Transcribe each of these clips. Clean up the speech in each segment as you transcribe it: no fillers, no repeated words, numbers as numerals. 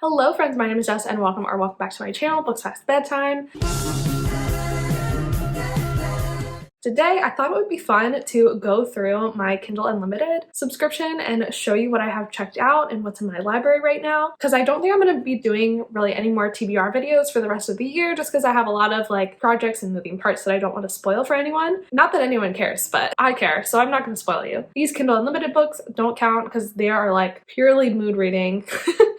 Hello friends, my name is Jess and welcome back to my channel, Books Past Bedtime. Today, I thought it would be fun to go through my Kindle Unlimited subscription and show you what I have checked out and what's in my library right now. Because I don't think I'm going to be doing really any more TBR videos for the rest of the year, just because I have a lot of projects and moving parts that I don't want to spoil for anyone. Not that anyone cares, but I care, so I'm not going to spoil you. These Kindle Unlimited books don't count because they are purely mood reading.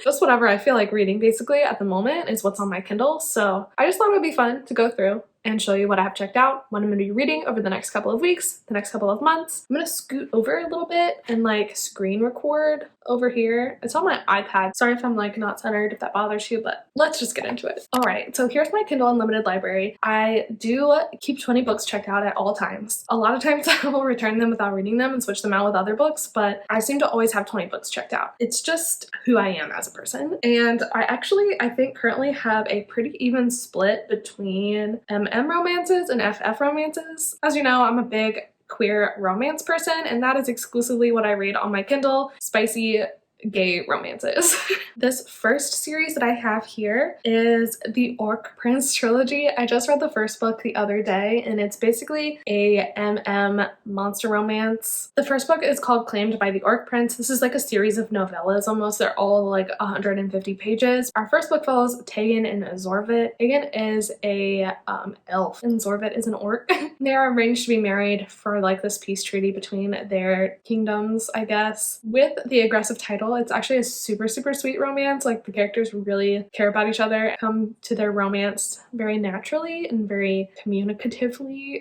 Just whatever I feel like reading basically at the moment is what's on my Kindle. So I just thought it would be fun to go through and show you what I have checked out, what I'm going to be reading over the next couple of weeks, the next couple of months. I'm going to scoot over a little bit and screen record over here. It's on my iPad. Sorry if I'm not centered, if that bothers you, but let's just get into it. All right, so here's my Kindle Unlimited library. I do keep 20 books checked out at all times. A lot of times I will return them without reading them and switch them out with other books, but I seem to always have 20 books checked out. It's just who I am as a person. And I think currently have a pretty even split between romances and FF romances. As you know, I'm a big queer romance person, and that is exclusively what I read on my Kindle, spicy gay romances. This first series that I have here is the Orc Prince trilogy. I just read the first book the other day, and it's basically a monster romance. The first book is called Claimed by the Orc Prince. This is a series of novellas almost. They're all 150 pages. Our first book follows Tegan and Zorvit. Tegan is a elf and Zorvit is an orc. They are arranged to be married for this peace treaty between their kingdoms, I guess. With the aggressive title, it's actually a super sweet romance. The characters really care about each other, come to their romance very naturally and very communicatively.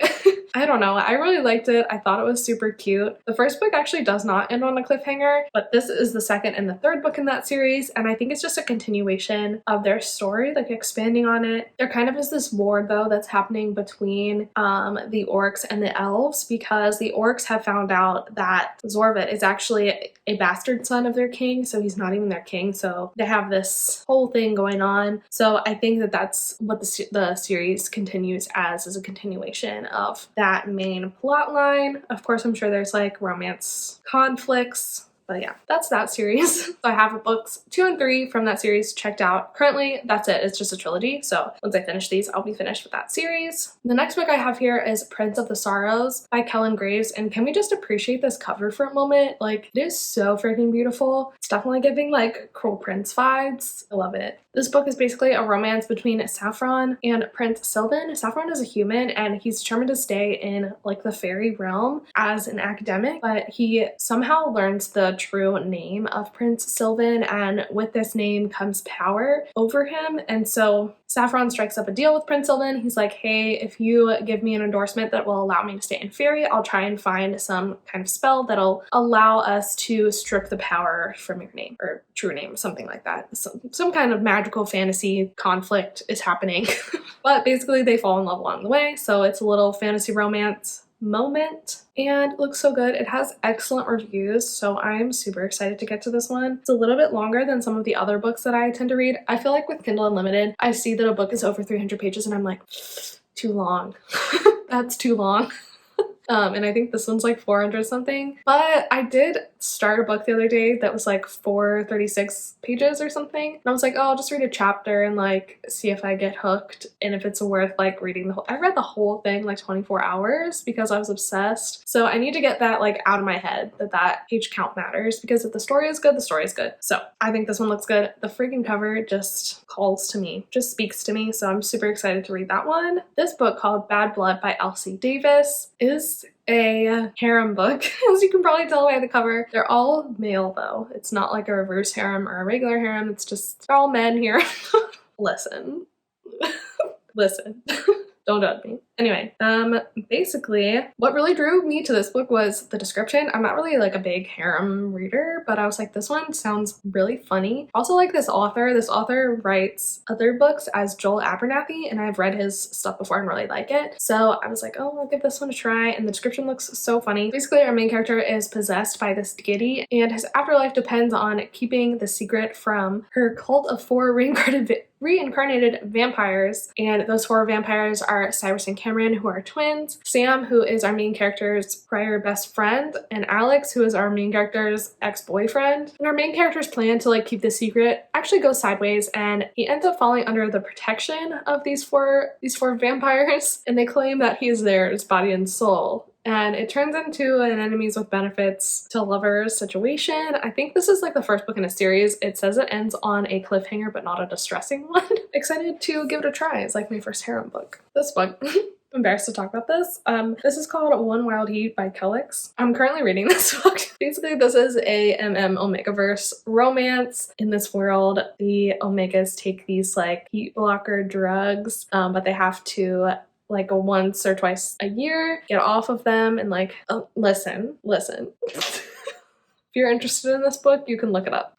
I don't know, I really liked it. I thought it was super cute. The first book actually does not end on a cliffhanger, but this is the second and the third book in that series, and I think it's just a continuation of their story, expanding on it. There kind of is this war though that's happening between the orcs and the elves, because the orcs have found out that Zorvit is actually a bastard son of their king, so he's not even their king, so they have this whole thing going on. So I think that that's what the series continues as, is a continuation of that main plot line. Of course, I'm sure there's romance conflicts, but yeah, that's that series. So I have books 2 and 3 from that series checked out. Currently, that's it. It's just a trilogy. So once I finish these, I'll be finished with that series. The next book I have here is Prince of the Sorrows by Kellen Graves. And can we just appreciate this cover for a moment? It is so freaking beautiful. It's definitely giving Cruel Prince vibes. I love it. This book is basically a romance between Saffron and Prince Sylvan. Saffron is a human and he's determined to stay in the fairy realm as an academic, but he somehow learns the true name of Prince Sylvan, and with this name comes power over him. And so Saffron strikes up a deal with Prince Sylvan. He's like, hey, if you give me an endorsement that will allow me to stay in fairy, I'll try and find some kind of spell that'll allow us to strip the power from your name, or true name, something like that. Some kind of magical fantasy conflict is happening. But basically they fall in love along the way, so it's a little fantasy romance moment, and it looks so good. It has excellent reviews, so I'm super excited to get to this one. It's a little bit longer than some of the other books that I tend to read. I feel with Kindle Unlimited, I see that a book is over 300 pages and I'm like, too long. That's too long. And I think this one's 400 something. But I did start a book the other day that was 436 pages or something. And I was like, oh, I'll just read a chapter and see if I get hooked and if it's worth reading the whole. I read the whole thing 24 hours because I was obsessed. So I need to get that out of my head, that page count matters, because if the story is good, the story is good. So I think this one looks good. The freaking cover just calls to me, just speaks to me. So I'm super excited to read that one. This book called Bad Blood by Elsie Davis is a harem book, as you can probably tell by the cover. They're all male though. It's not a reverse harem or a regular harem. It's just, they're all men here. Listen. Listen. Don't judge me. Anyway, basically, what really drew me to this book was the description. I'm not really a big harem reader, but I was like, this one sounds really funny. Also this author. This author writes other books as Joel Abernathy, and I've read his stuff before and really like it. So I was like, oh, I'll give this one a try, and the description looks so funny. Basically, our main character is possessed by this deity, and his afterlife depends on keeping the secret from her cult of 4 reincarnated reincarnated vampires, and those 4 vampires are Cyrus and Cameron, who are twins, Sam, who is our main character's prior best friend, and Alex, who is our main character's ex-boyfriend. And our main character's plan to like keep the secret actually goes sideways, and he ends up falling under the protection of these four vampires, and they claim that he is theirs body and soul. And it turns into an enemies with benefits to lovers situation. I think this is like the first book in a series. It says it ends on a cliffhanger, but not a distressing one. Excited to give it a try. It's like my first harem book. This book. I'm embarrassed to talk about this. This is called One Wild Heat by Kellix. I'm currently reading this book. Basically, this is a Omegaverse romance. In this world, the Omegas take these like heat blocker drugs, but they have to like once or twice a year get off of them, and like listen if you're interested in this book, you can look it up.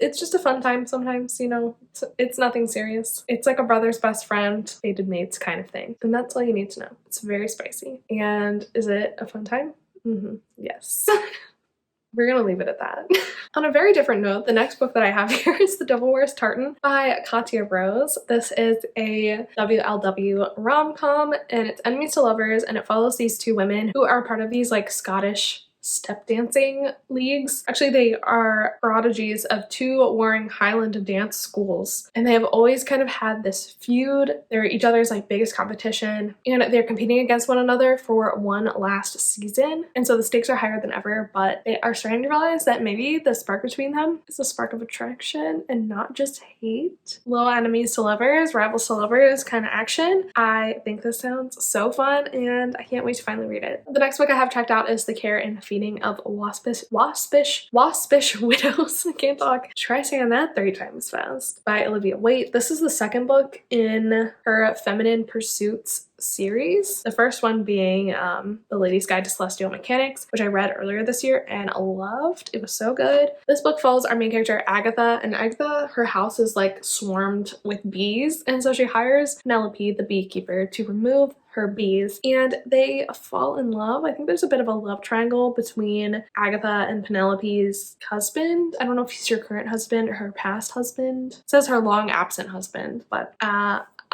It's just a fun time sometimes, you know. It's nothing serious. It's like a brother's best friend, fated mates kind of thing, and that's all you need to know. It's very spicy. And is it a fun time? Yes. We're gonna leave it at that. On a very different note, the next book that I have here is The Devil Wears Tartan by Katya Rose. This is a WLW rom-com, and it's enemies to lovers, and it follows these 2 women who are part of these like Scottish step dancing leagues. Actually, they are prodigies of 2 warring Highland dance schools, and they have always kind of had this feud. They're each other's like biggest competition, and they're competing against one another for one last season, and so the stakes are higher than ever, but they are starting to realize that maybe the spark between them is a spark of attraction and not just hate. Little enemies to lovers, rivals to lovers kind of action. I think this sounds so fun, and I can't wait to finally read it. The next book I have checked out is The Care and Feeding of Waspish Widows. I can't talk. Try saying that 3 times fast. By Olivia Waite. This is the second book in her Feminine Pursuits series. The first one being The Lady's Guide to Celestial Mechanics, which I read earlier this year and loved. It was so good. This book follows our main character Agatha, and Agatha, her house is like swarmed with bees, and so she hires Penelope, the beekeeper, to remove her bees, and they fall in love. I think there's a bit of a love triangle between Agatha and Penelope's husband. I don't know if he's her current husband or her past husband. It says her long absent husband, but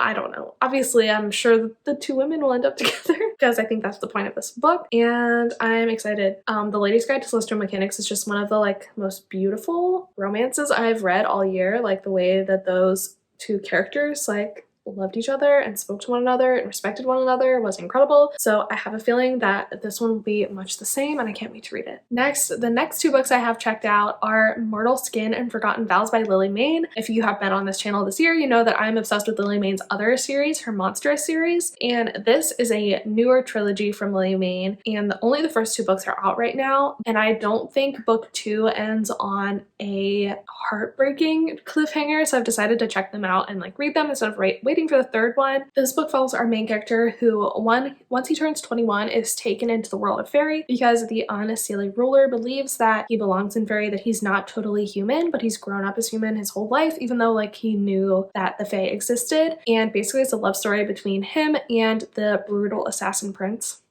I don't know. Obviously, I'm sure the 2 women will end up together because I think that's the point of this book, and I'm excited. The Lady's Guide to Celestial Mechanics is just one of the like most beautiful romances I've read all year. Like the way that those 2 characters like loved each other and spoke to one another and respected one another was incredible. So I have a feeling that this one will be much the same, and I can't wait to read it. Next, the next 2 books I have checked out are Mortal Skin and Forgotten Vows by Lily Mayne. If you have been on this channel this year, you know that I'm obsessed with Lily Mayne's other series, her Monstrous series, and this is a newer trilogy from Lily Mayne, and only the first 2 books are out right now, and I don't think book 2 ends on a heartbreaking cliffhanger, so I've decided to check them out and like read them instead of waiting for the 3rd one. This book follows our main character who, once he turns 21, is taken into the world of fairy because the unseelie ruler believes that he belongs in fairy, that he's not totally human, but he's grown up as human his whole life, even though like he knew that the fae existed. And basically it's a love story between him and the brutal assassin prince.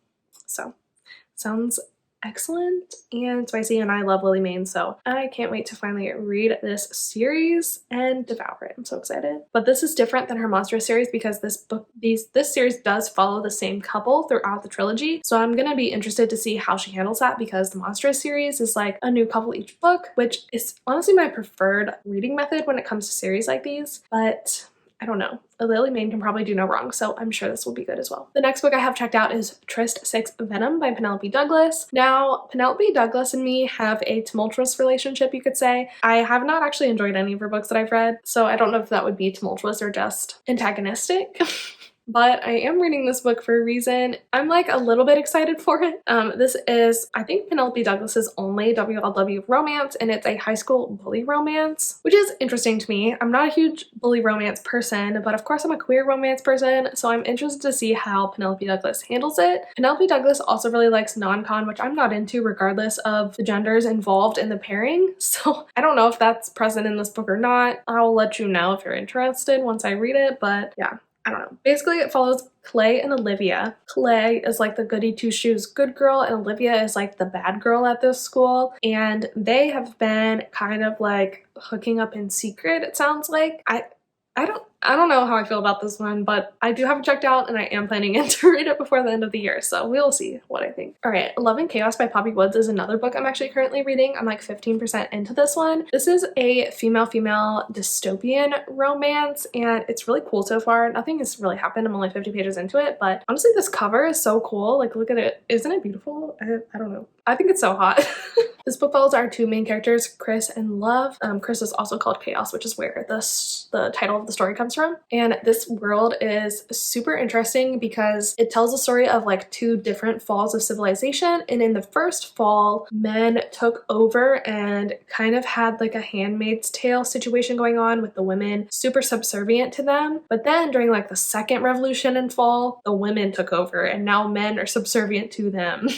So sounds excellent and spicy, and I love Lily Mayne, so I can't wait to finally read this series and devour it. I'm so excited. But this is different than her Monstrous series because this series does follow the same couple throughout the trilogy, so I'm gonna be interested to see how she handles that, because the Monstrous series is like a new couple each book, which is honestly my preferred reading method when it comes to series like these, but I don't know. Lily Mayne can probably do no wrong, so I'm sure this will be good as well. The next book I have checked out is Tryst 6 Venom by Penelope Douglas. Now, Penelope Douglas and me have a tumultuous relationship, you could say. I have not actually enjoyed any of her books that I've read, so I don't know if that would be tumultuous or just antagonistic. But I am reading this book for a reason. I'm like a little bit excited for it. This is, I think, Penelope Douglas's only WLW romance, and it's a high school bully romance, which is interesting to me. I'm not a huge bully romance person, but of course I'm a queer romance person, so I'm interested to see how Penelope Douglas handles it. Penelope Douglas also really likes non-con, which I'm not into regardless of the genders involved in the pairing, so I don't know if that's present in this book or not. I'll let you know if you're interested once I read it, but yeah. I don't know. Basically, it follows Clay and Olivia. Clay is like the goody two-shoes good girl, and Olivia is like the bad girl at this school. And they have been kind of like hooking up in secret, it sounds like. I I don't know how I feel about this one, but I do have it checked out and I am planning to read it before the end of the year, so we'll see what I think. All right, Love and Chaos by Poppy Woods is another book I'm actually currently reading. I'm like 15% into this one. This is a female-female dystopian romance and it's really cool so far. Nothing has really happened. I'm only 50 pages into it, but honestly this cover is so cool. Like look at it. Isn't it beautiful? I don't know. I think it's so hot. This book follows our two main characters, Chris and Love. Chris is also called Chaos, which is where the title of the story comes from. And this world is super interesting because it tells the story of like two different falls of civilization. And in the first fall, men took over and kind of had like a Handmaid's Tale situation going on with the women super subservient to them. But then during like the second revolution and fall, the women took over and now men are subservient to them.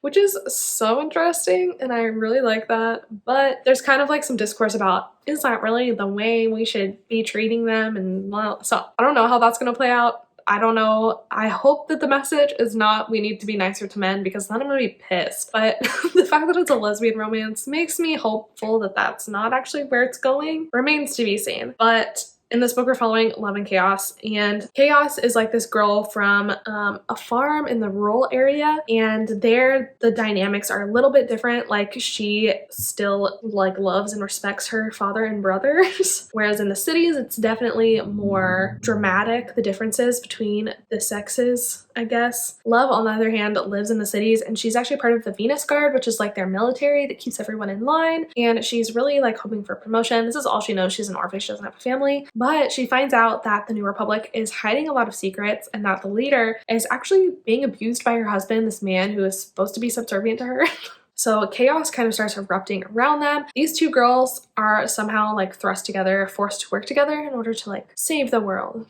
Which is so interesting and I really like that. But there's kind of like some discourse about, is that really the way we should be treating them? And well, so I don't know how that's gonna play out. I don't know. I hope that the message is not we need to be nicer to men because then I'm gonna be pissed. But the fact that it's a lesbian romance makes me hopeful that that's not actually where it's going. Remains to be seen. But in this book, we're following Love and Chaos, and Chaos is like this girl from a farm in the rural area, and there the dynamics are a little bit different. Like she still like loves and respects her father and brothers, whereas in the cities it's definitely more dramatic, the differences between the sexes, I guess. Love, on the other hand, lives in the cities, and she's actually part of the Venus Guard, which is like their military that keeps everyone in line, and she's really like hoping for promotion. This is all she knows. She's an orphan. She doesn't have a family. But she finds out that the New Republic is hiding a lot of secrets and that the leader is actually being abused by her husband, this man who is supposed to be subservient to her. So chaos kind of starts erupting around them. These two girls are somehow like thrust together, forced to work together in order to like save the world.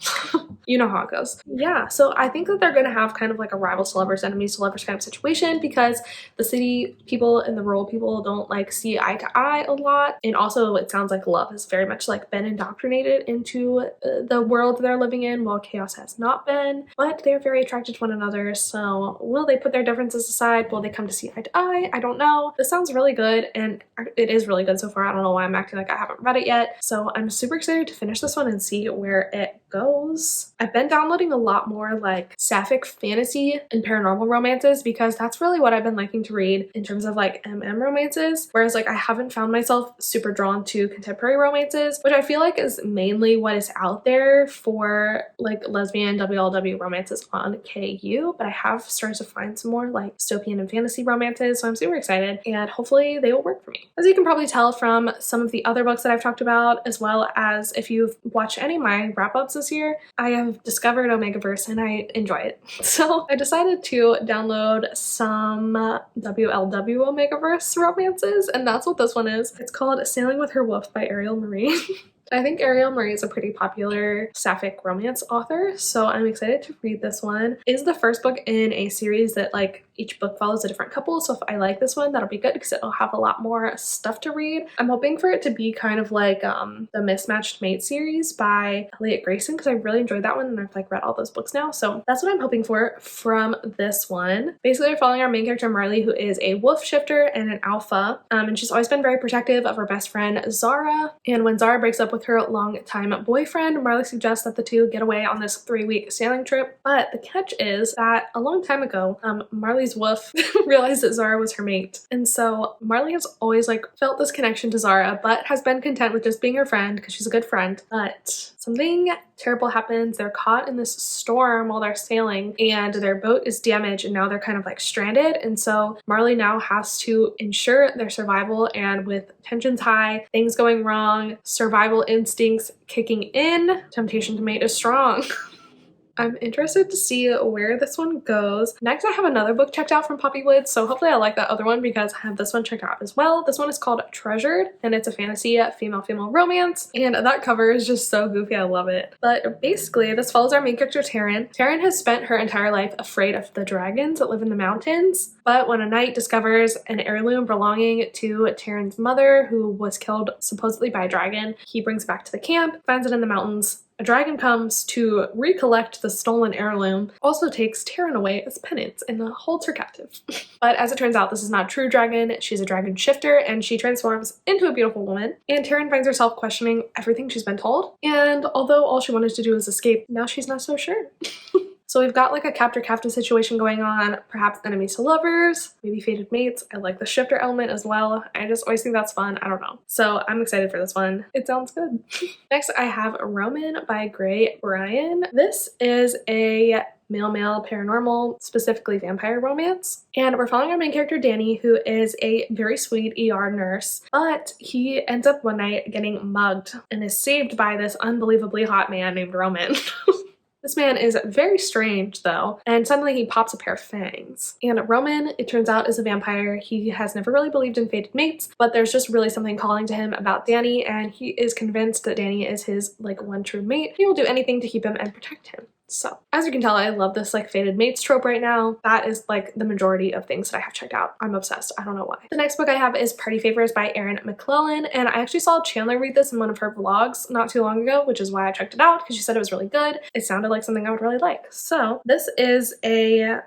You know how it goes. Yeah, so I think that they're going to have kind of like a rivals to lovers, enemies to lovers kind of situation because the city people and the rural people don't like see eye to eye a lot. And also it sounds like Love has very much like been indoctrinated into the world they're living in while Chaos has not been. But they're very attracted to one another. So will they put their differences aside? Will they come to see eye to eye? I don't know. This sounds really good and it is really good so far. I don't know why I'm acting like I haven't read it yet. So I'm super excited to finish this one and see where it goes. I've been downloading a lot more like sapphic fantasy and paranormal romances because that's really what I've been liking to read in terms of like romances. Whereas like I haven't found myself super drawn to contemporary romances, which I feel like is mainly what is out there for like lesbian WLW romances on KU. But I have started to find some more like dystopian and fantasy romances. So I'm super excited and hopefully they will work for me. As you can probably tell from some of the other books that I've talked about, as well as if you've watched any of my wrap-ups this year, I have discovered Omegaverse and I enjoy it. So I decided to download some WLW Omegaverse romances, and that's what this one is. It's called Sailing with Her Wolf by Ariel Marie. I think Ariel Marie is a pretty popular sapphic romance author, so I'm excited to read this one. It is the first book in a series that like each book follows a different couple, so if I like this one, that'll be good because it'll have a lot more stuff to read. I'm hoping for it to be kind of like the Mismatched Mate series by Elliot Grayson because I really enjoyed that one and I've like read all those books now, so that's what I'm hoping for from this one. Basically, we're following our main character Marley, who is a wolf shifter and an alpha, and she's always been very protective of her best friend Zara, and when Zara breaks up with her long-time boyfriend, Marley suggests that the two get away on this 3-week sailing trip. But the catch is that a long time ago, Marley's wolf realized that Zara was her mate. And so Marley has always like felt this connection to Zara, but has been content with just being her friend because she's a good friend. But something terrible happens. They're caught in this storm while they're sailing and their boat is damaged and now they're kind of like stranded. And so Marley now has to ensure their survival, and with tensions high, things going wrong, survival instincts kicking in, temptation to mate is strong. I'm interested to see where this one goes. Next, I have another book checked out from Poppy Woods, so hopefully I like that other one because I have this one checked out as well. This one is called Treasured, and it's a fantasy female-female romance, and that cover is just so goofy. I love it. But basically, this follows our main character, Taryn. Taryn has spent her entire life afraid of the dragons that live in the mountains, But when a knight discovers an heirloom belonging to Taryn's mother, who was killed supposedly by a dragon, he brings it back to the camp, finds it in the mountains. A dragon comes to recollect the stolen heirloom, also takes Taryn away as penance and holds her captive. But as it turns out, this is not a true dragon. She's a dragon shifter, and she transforms into a beautiful woman. And Taryn finds herself questioning everything she's been told. And although all she wanted to do was escape, now she's not so sure. So we've got like a captor-captive situation going on, perhaps enemies to lovers, maybe fated mates. I like the shifter element as well. I just always think that's fun. I don't know. So I'm excited for this one. It sounds good. Next, I have Roman by Gray Bryan. This is a male-male paranormal, specifically vampire romance. And we're following our main character, Danny, who is a very sweet ER nurse, but he ends up one night getting mugged and is saved by this unbelievably hot man named Roman. This man is very strange though, and suddenly he pops a pair of fangs. And Roman, it turns out, is a vampire. He has never really believed in fated mates, but there's just really something calling to him about Danny, and he is convinced that Danny is his like one true mate. He will do anything to keep him and protect him. So, as you can tell, I love this like fated mates trope right now. That is like the majority of things that I have checked out. I'm obsessed. I don't know why. The next book I have is Party Favors by Erin McClellan, and I actually saw Chandler read this in one of her vlogs not too long ago, which is why I checked it out, because she said it was really good. It sounded like something I would really like. So, this is a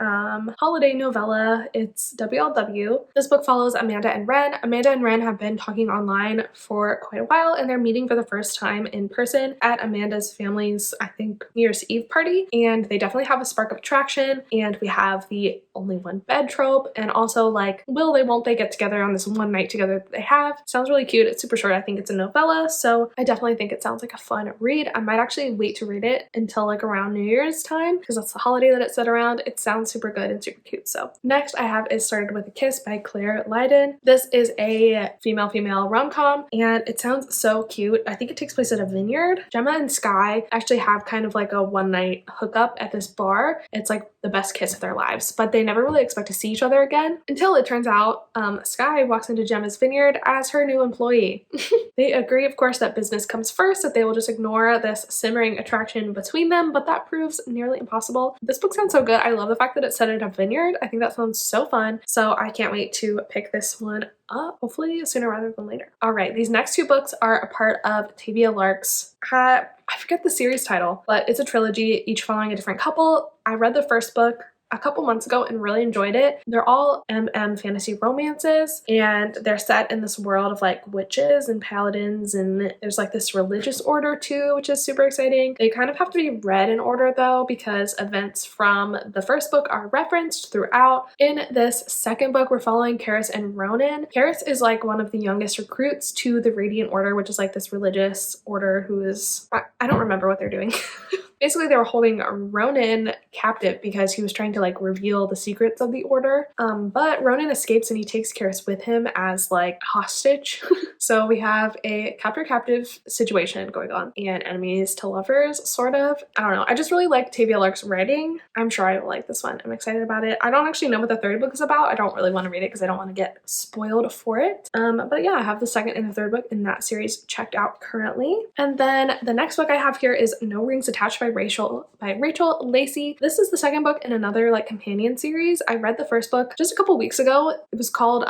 holiday novella. It's WLW. This book follows Amanda and Ren. Amanda and Ren have been talking online for quite a while, and they're meeting for the first time in person at Amanda's family's, I think, New Year's Eve party. And they definitely have a spark of attraction, and we have the only one bed trope, and also like will they won't they get together on this one night together that they have. Sounds really cute. It's super short. I think it's a novella, so I definitely think it sounds like a fun read. I might actually wait to read it until like around New Year's time, because that's the holiday that it's set around. It sounds super good and super cute. So next I have is Started with a Kiss by Claire Lydon. This is a female rom-com, and it sounds so cute. I think it takes place at a vineyard. Gemma and Sky actually have kind of like a one night hookup at this bar. It's like the best kiss of their lives, but they never really expect to see each other again until it turns out Sky walks into Gemma's vineyard as her new employee. They agree, of course, that business comes first, that they will just ignore this simmering attraction between them, but that proves nearly impossible. This book sounds so good. I love the fact that it's set at a vineyard. I think that sounds so fun, so I can't wait to pick this one up, hopefully sooner rather than later. All right, these next two books are a part of Tavia Lark's I forget the series title, but it's a trilogy, each following a different couple. I read the first book a couple months ago and really enjoyed it. They're all fantasy romances, and they're set in this world of like witches and paladins, and there's like this religious order too, which is super exciting. They kind of have to be read in order though, because events from the first book are referenced throughout. In this second book, we're following Karis and Ronan. Karis is like one of the youngest recruits to the Radiant Order, which is like this religious order who is, I don't remember what they're doing. Basically, they were holding Ronan captive because he was trying to like reveal the secrets of the order. But Ronan escapes and he takes Karis with him as like hostage. So we have a captor-captive situation going on and enemies to lovers, sort of. I don't know. I just really like Tavia Lark's writing. I'm sure I will like this one. I'm excited about it. I don't actually know what the third book is about. I don't really want to read it because I don't want to get spoiled for it. But yeah, I have the second and the third book in that series checked out currently. And then the next book I have here is No Rings Attached by Rachel Lacey. This is the second book in another like companion series. I read the first book just a couple weeks ago. It was called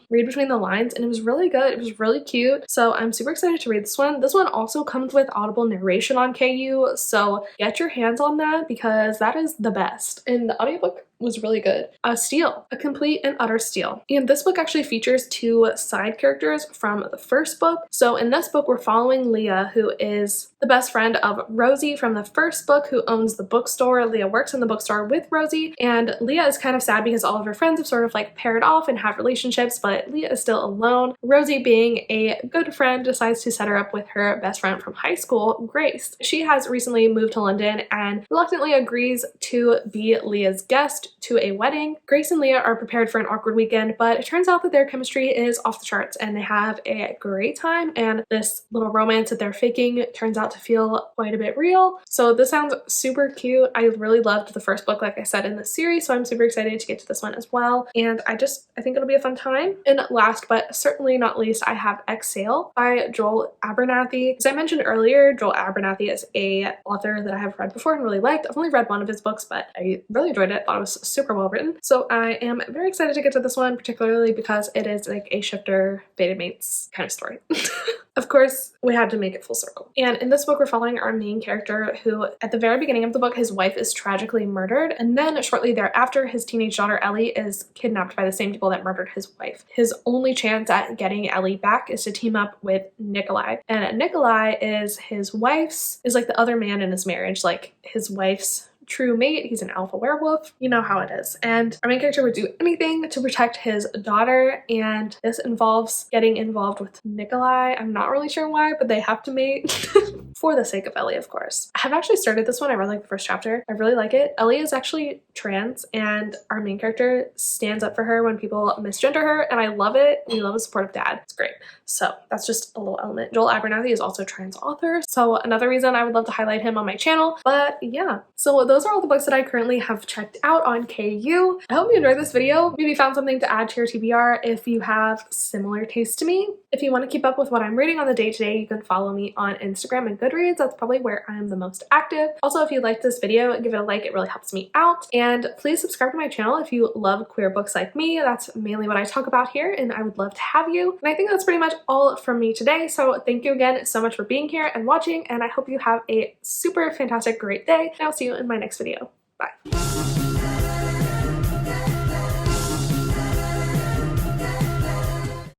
Read Between the Lines, and it was really good. It was really cute. So I'm super excited to read this one. This one also comes with audible narration on KU, so get your hands on that because that is the best. And the audiobook was really good. A steal, a complete and utter steal. And this book actually features two side characters from the first book. So in this book, we're following Leah, who is the best friend of Rosie from the first book, who owns the bookstore. Leah works in the bookstore with Rosie, and Leah is kind of sad because all of her friends have sort of like paired off and have relationships, but Leah is still alone. Rosie, being a good friend, decides to set her up with her best friend from high school, Grace. She has recently moved to London and reluctantly agrees to be Leah's guest to a wedding. Grace and Leah are prepared for an awkward weekend, but it turns out that their chemistry is off the charts and they have a great time, and this little romance that they're faking turns out to feel quite a bit real. So this sounds super cute. I really loved the first book, like I said, in the series, so I'm super excited to get to this one as well, and I think it'll be a fun time. And last but certainly not least, I have Exhale by Joel Abernathy. As I mentioned earlier, Joel Abernathy is a author that I have read before and really liked. I've only read one of his books, but I really enjoyed it. Thought it was super well written. So I am very excited to get to this one, particularly because it is like a shifter fated mates kind of story. Of course, we had to make it full circle. And in this book, we're following our main character who, at the very beginning of the book, his wife is tragically murdered. And then shortly thereafter, his teenage daughter Ellie is kidnapped by the same people that murdered his wife. His only chance at getting Ellie back is to team up with Nikolai. And Nikolai is like the other man in his marriage, like his wife's true mate. He's an alpha werewolf. You know how it is. And our main character would do anything to protect his daughter, and this involves getting involved with Nikolai. I'm not really sure why, but they have to mate for the sake of Ellie, of course. I have actually started this one. I read like the first chapter. I really like it. Ellie is actually trans, and our main character stands up for her when people misgender her, and I love it. We love a supportive dad. It's great. So that's just a little element. Joel Abernathy is also a trans author, so another reason I would love to highlight him on my channel. But yeah, so those are all the books that I currently have checked out on KU. I hope you enjoyed this video. Maybe found something to add to your TBR if you have similar taste to me. If you want to keep up with what I'm reading on the day-to-day, you can follow me on Instagram and Goodreads. That's probably where I am the most active. Also, if you liked this video, give it a like. It really helps me out. And please subscribe to my channel if you love queer books like me. That's mainly what I talk about here, and I would love to have you. And I think that's pretty much all from me today. So thank you again so much for being here and watching, and I hope you have a super fantastic, great day. And I'll see you in my next video. Bye.